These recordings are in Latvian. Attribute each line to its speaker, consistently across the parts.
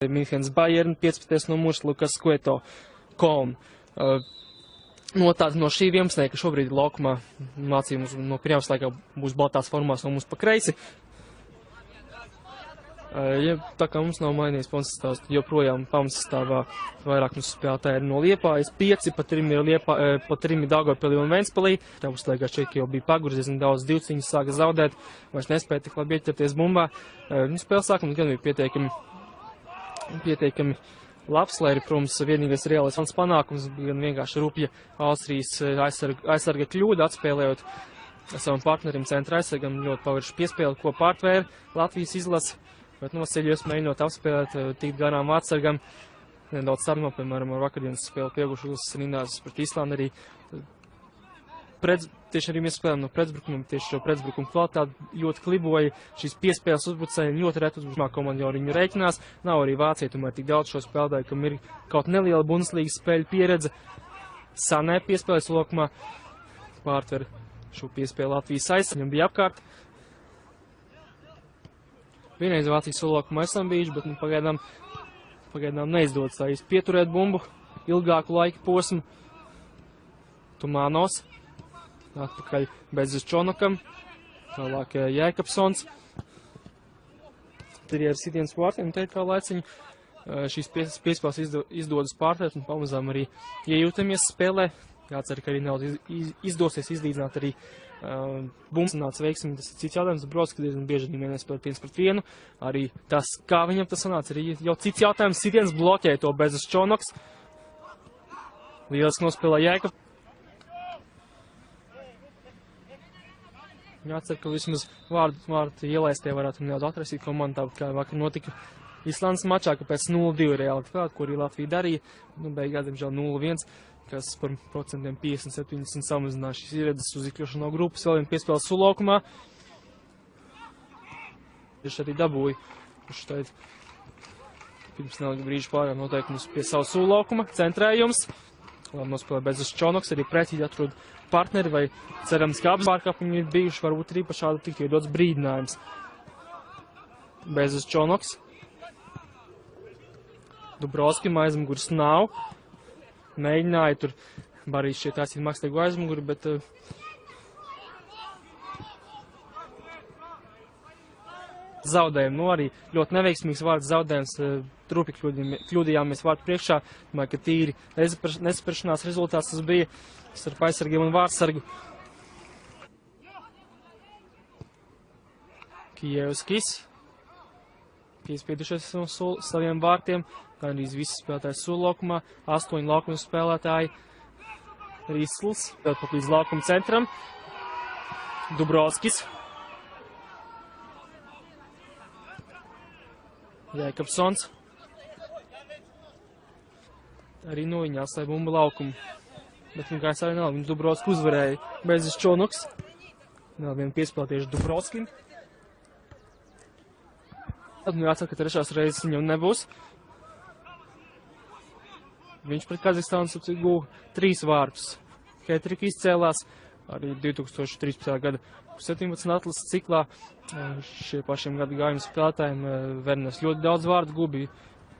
Speaker 1: Minhenes Bayern, 15. numurs Lukas Cueto Koln. No šī 11, ka šobrīd laukumā mācījums no pirmās laikā būs baltās formās un mums pa kreisi. Tā kā mums nav mainījies pamatsastāvs, joprojām pamatsastāvā vairāk mums spēlētāji ir no Liepājas, 5, pa 3 ir Daugavpilī un Ventspilī. Tā uzlaikā šeit jau bija paguris, diezgan daudz divciņus sāka zaudēt, vairs nespēja tik labi ieķerties bumbā. Spēles sākums gan bija pietiekami labs, lai arī, protams, vienīgais reālais panākums bija gan vienkārši rupja Austrijas aizsarga kļūda, atspēlējot savam partnerim centra aizsargam ļoti pavirši piespēli, ko pārtvēra Latvijas izlase, bet noceļos mēģinot apspēlēt, tikt garām atsargam, nedaudz sarunā, piemēram, ar vakardienas spēli pieaugušu uzsas rindās pret Īslandi arī. Tieši arī mēs spēlējam no pretbrukumiem, tieši šo pretbrukumu kvalitāti ļoti kliboja, šīs piespēles uzbrucējiem ļoti reti uzbrukumā komanda jau viņu reiķinās, nav arī Vācija, tomēr tik daudz šo spēlētāju, kam ir kaut neliela Bundeslīgas spēļu pieredze, Sanē piespēles lokumā, pārtver šo piespēli Latvijas aizsargam bija apkārt. Vienreiz Vācijas lokumā esam bijuši, bet pagaidām neizdodas tā īsti pieturēt bumbu ilgāku laika posmu. Tumānos. Atpakaļ Bezes Čonakam, tālāk Jēkabsons. Tad ir sitiens vārtiem, teikt kā laiciņu. Šīs piespēles izdodas pārtvērt un pamazām arī iejūtamies spēlē. Jācer, ka arī nav izdosies izlīdzināt arī bumbas nāca veiksmi. Tas ir cits jautājums, Brodskis diezgan bieži viņi vienais spēlēt 1-1. Arī tas, kā viņam tas sanāca, arī jau cits jautājums. Sitiens bloķēja to Bezes Čonaks. Lieliski nospēlē Jēkabsons. Jācer, ka vismaz vārdu ielaistie varētu nedaudz atrasīt komandā, kā vakar notika Islandes mačā, ka pēc 0-2 realitāti, ko arī Latvija darīja, beigās, diemžēl 0-1, kas par procentiem 50-70 samazinās šīs ieredzes uz izkļūšanu no grupas, vēl vien piespēles Sulaukumā. Tieši arī dabūja, kurš teikt, pirms nelika brīžu pārējā noteikumus pie savu Sulaukuma, centrējums. Labi nospēlē Bezes Čonoks, arī precīzi atrod partneri, vai cerams, ka abas pārkāpumi ir bijuši, varbūt arī par šādu tikt iedots brīdinājums. Bezes Čonoks. Dubrovskim aizmugurs nav. Mēģināja tur Barīs šeit aizsīt mākslīgu aizmuguri, bet zaudējumi, arī ļoti neveiksmīgs vārds zaudējums, trupi kļūdījāmies vārdu priekšā, domāju, ka tīri nesaprašanās rezultāts tas bija starp aizsargiem un vārdsargu. Kijevskis, piespiedušies no saviem vārtiem, kā arī visi spēlētāji Sulaukumā, 8 laukuma spēlētāji, Rīsls, pat līdz laukuma centram, Dubrovskis, Jēkabsons. Arī no viņa atstāja bumbu laukumu. Bet viņa kājas arī nav. Viņš Dubrovski uzvarēja Bezes Čonoks. Vēl vienu piespēlē tieši Dubrovskim. Tad jācer, ka trešās reizes viņam nebūs. Viņš pret Kazahstānu guva 3 vārtus. Hetrika izcēlās arī 2013. gada 17 atlases ciklā. Šie pašiem gadu gājumu spēlētājiem Verners ļoti daudz vārdu guva.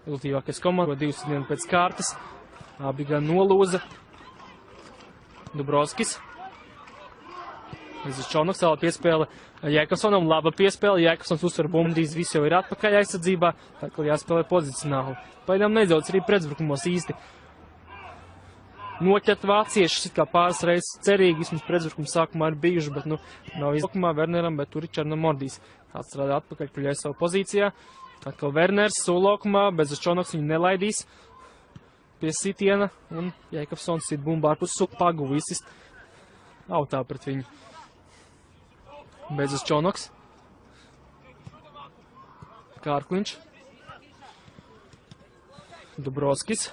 Speaker 1: Ilgtīvākais komanda, 2 dienu pēc kārtas. Abi gan nolūza. Dubrovskis. Bezes Čonoks vēl piespēle Jēkabsonam. Laba piespēle. Jēkabsons uzsver bumbu. Viss jau ir atpakaļ aizsardzībā. Tā kā jāspēlē pozicionāli. Paidām neizdodas arī pretbrukumos īsti noķert vāciešus, kā pāris reizes cerīgi, vismaz pretbrukumu sākumā ir bijuši, bet nav izlaukumā Werneram, bet tur ir Černomordijs. Tāds strādā atpakaļ, kļuļais savu pozīcijā. Atkal Werners, Sulaukumā, Bezes Čonoks viņu nelaidīs pie sitiena, un Jēkabsons sit bumbu ārpus pagu visis autā pret viņu. Bezes Čonoks. Kārkliņš. Dubrovskis.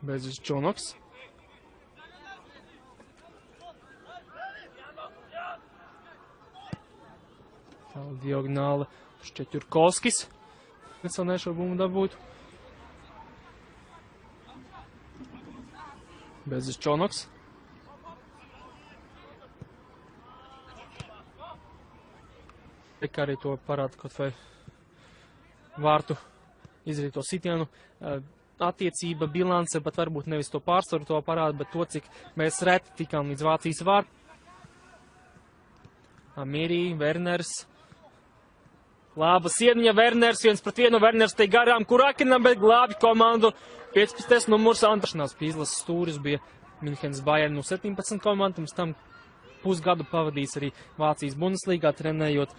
Speaker 1: Bezes Čonoks. Tālāk diagonāla Šķeķurkovskis. Es vēl nešu bumbu dabūtu. Bezes Čonoks. Kā arī to parāda kaut vai vārtu izdarīto sitienu attiecība, bilance, bet varbūt nevis to pārsvaru to parāda, bet to, cik mēs reti tikām līdz Vācijas vārtu. Amiri, Werners. Laba sieniņa, Werners, 1-1, Werners te garām Kurakinam, bet glābi komandu. 15. numurs Antrašanās pie izlases stūris bija Minhenes Bayern no 17 komandu, pirms tam pusgadu pavadījis arī Vācijas Bundeslīgā, trenējot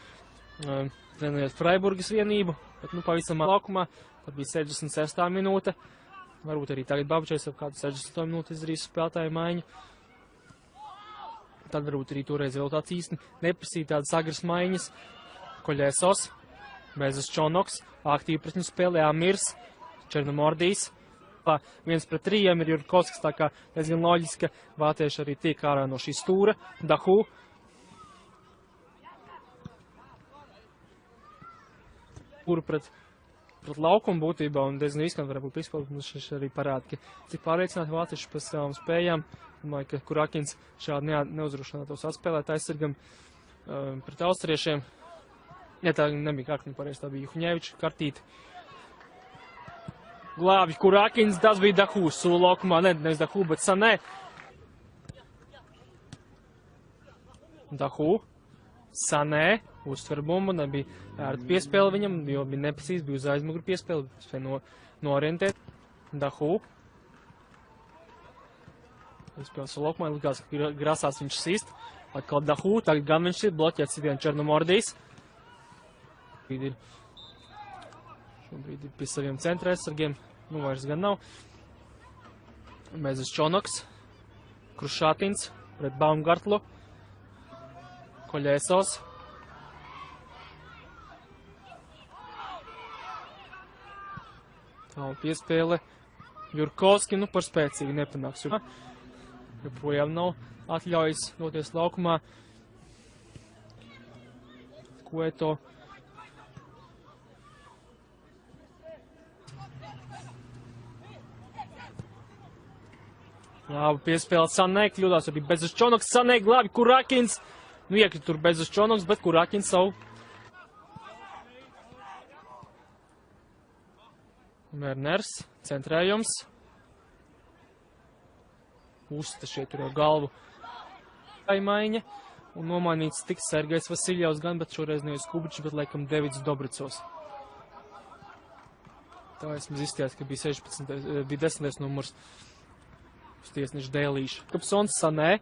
Speaker 1: Freiburgas vienību, bet pavisam laukumā, tad bija 66. minūte, varbūt arī tagad Babučais ap kādu 60. minūti izdarīs spēlētāju maiņu. Tad varbūt arī toreiz vēl tāds īsti neprasīja tādas agras maiņas. Koļēsos, Bezas Čonoks, aktīvi pret viņu spēlē Amirs, Černomordijs. 1-3 ir Jurkovskis, tā kā diezgan loģiski, vātieši arī tiek ārā no šī stūra. Dahu. Kuru pret laukumu būtībā un diezgan riskanti varētu būt izpildīt, mums šis arī parāda, ka cik pārliecināti vācieši par savām spējām. Domāju, ka Kurakins šādi neuzrušinātos atspēlēt aizsargam pret austriešiem. Ja tā nebija kārtīgi pareizi, tā bija Juhņeviča kartīte. Glābi Kurakins, tas bija Dahu, sulu laukumā, nevis Dahu, bet Sanē. Dahu, Sanē, uztver bumbu, nebija ērta piespēle viņam, jo bija neprecīzi, bija uz aizmuguru piespēle, spēja noorientēt. Dahu. Izpēles laukumā, likās, ka grasās viņš sist. Atkal Dahu, tagad gan viņš ir bloķēts sitienu Černomordijs. Šobrīd ir pie saviem centra aizsargiem, vairs gan nav. Bezas Čonoks, Krušātins pret Baumgartlu, Koļēsos. Tālu piespēle. Jurkovski, par spēcīgi nepanāks. Joprojām nav atļaujas doties laukumā. Kueto. Labi, piespēlēt Sanē, kļūdās arī Bezas Čonoks, Sanē glābi Kurakins. Iekrit tur Bezas Čonoks, bet Kurakins savu. Werners, centrējums. Usta šeit tur jau galvu. Maiņa. Un nomainīts tiks Sergejs Vasiljevs gan, bet šoreiz nevis Kubičs, bet laikam Devids Dobricovs. Tā esmu izstījās, ka bija 10. numurs. Tiesneši Dēlīša. Kapsons, Sanē,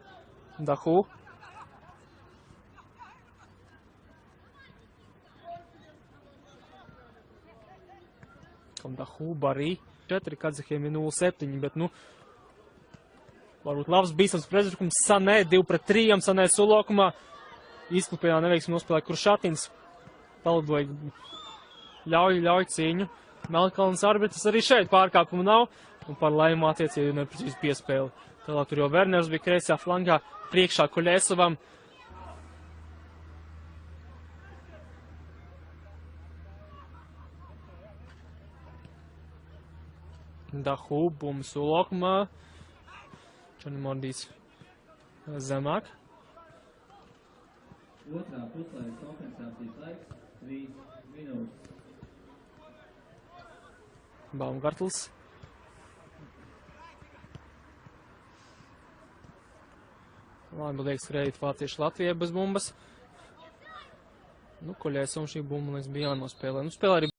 Speaker 1: Dahu. Dahu, Barī. 4, Kazahiem ir 0-7, bet, varbūt labs bīstams prezidrukums. Sanē, 2-3, Sanē sulaukumā. Izklupējā neveiksmi nospēlē Krušātins. Palidoja, ļauj cīņu. Melnkalnes arbitrs arī šeit pārkāpumu nav. Un par laimu attiecību neprecīzi piespēli. Tālāk tur jau Werners bija kreisajā flangā, priekšā Koļēsovam. Dahu, bumbu sulaukumā. Černomordijs zemāk.
Speaker 2: Otrā puslaiks kompensācijas laiks 3 minūtes.
Speaker 1: Baumgartls. Labi, liekas, krējīt vācieši Latvijai bez bumbas. Koļēsom šī bumba, liekas, bija jānospēlē. Spēlē arī